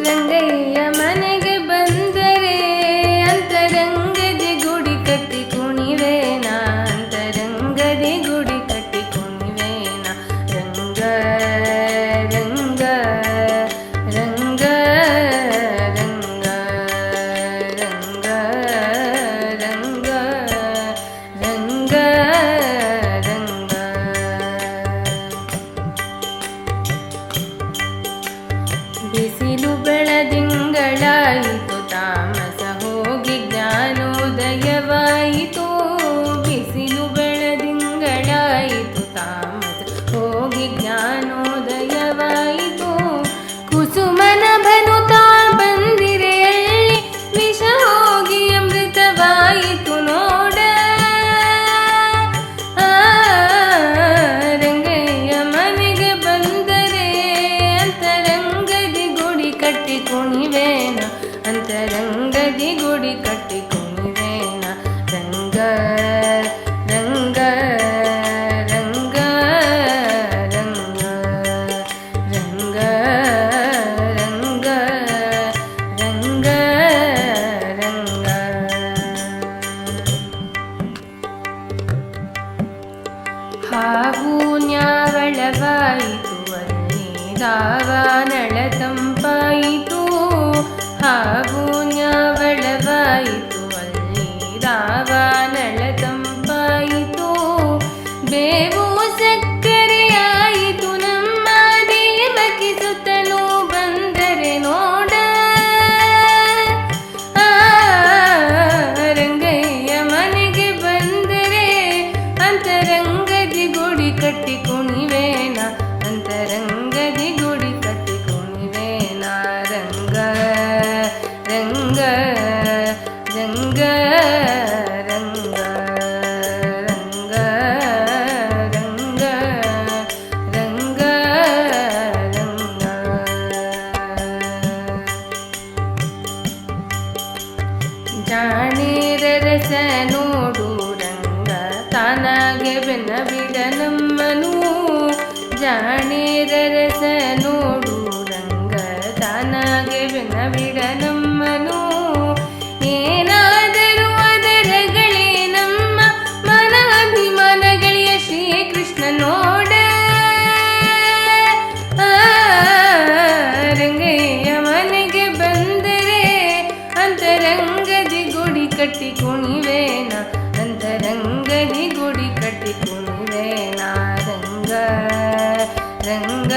ರಂಗಯ್ಯ ಮನೆಗೆ ಬಂದರೆ ಅಂತರಂಗದಿ ಗುಡಿ ಕಟ್ಟಿ ಕುಣಿವೇನ, ಅಂತರಂಗದಿ ಗುಡಿ ಕಟ್ಟಿ ಕುಣಿವೇನ. ರಂಗ ರಂಗ ರಂಗ ರಂಗ ರಂಗ ರಂಗ ರಂಗ ರಂಗ. ಬಿಸಿಲು ಬೆಳದಿಂಗಳಾಯಿತು, ತಾಮಸ ಹೋಗಿ ಜ್ಞಾನೋದಯವಾಯಿತು. ಬಿಸಿಲು ಬೆಳದಿಂಗಳಾಯಿತು, ತಾಮಸ ಹೋಗಿ ಜ್ಞಾನೋದಯವಾಯಿತು. ಕುಸುಮನ ಭನುತಾ ಬಂದಿರೆಯಲ್ಲಿ ವಿಷ ಹೋಗಿ ಅಮೃತವಾಯಿತು ನೋಡ. ರಂಗಯ್ಯ ಮನೆಗೆ ಬಂದರೆ ಅಂತರಂಗದಿ ಗುಡಿ ಕಟ್ಟಿ ಕುಣಿವೇನ, ಅಂತರಂಗದಿ ಗುಡಿ ಕಟ್ಟಿ ಕುಣಿವೇನ. ರಂಗ ರಂಗ ರಂಗ ರಂಗ ರಂಗ ರಂಗ ರಂಗ ರಂಗ. ಹಾವು ನ್ಯಾವಳವಾಯಿತು, ಅಲ್ಲಿ ದಾವಾನಳ ತಂಪಾಯಿತು. ಹಾವು ನ್ಯಾವಳವಾಯಿತು, ಅಲ್ಲಿ ದಾವಾನಳ ತಂಪಾಯಿತು. ಬೇವು ಸಕ್ಕರೆಯಾಯಿತು, ನಮ್ಮ ದೇವಕಿ ಸುತ್ತಲೂ ಬಂದರೆ ನೋಡ. ರಂಗಯ್ಯ ಮನೆಗೆ ಬಂದರೆ ಅಂತರಂಗದಿ ಗುಡಿ ಕಟ್ಟಿ ಕುಣಿವೇನ, ಅಂತರಂಗದಿ ಗುಡಿ ಕಟ್ಟಿ ಕುಣಿವೇನ. ರಂಗ ರಂಗ ರಂಗ ರಂಗ ರಂಗ ರಂಗ ರಂಗ ರಂಗ. ಜಾಣೇರ ರಸ ನೋಡು ರಂಗ, ತಾನಾಗೆ ಬೆನ್ನ ಬಿಡ ನಮ್ಮನು. ಜಾಣೇರ ರಸ ನೋಡು ರಂಗ, ತಾನಾಗೆ ಬೆನ್ನ ಬಿಡ ನಮ್ಮನು. ಏನಾದರೂ ಅದರಗಳೇ ನಮ್ಮ ಮನಾಭಿಮಾನಗಳಿಯ ಶ್ರೀಕೃಷ್ಣ ನೋಡ. ರಂಗಯ್ಯ ಮನೆಗೆ ಬಂದರೆ ಅಂತರಂಗದಿ ಗುಡಿ ಕಟ್ಟಿ ಕುಣಿವೇನ, ಅಂತರಂಗದಿ ಗುಡಿ ಕಟ್ಟಿ ಕುಣಿವೇನ. ರಂಗ ರಂಗ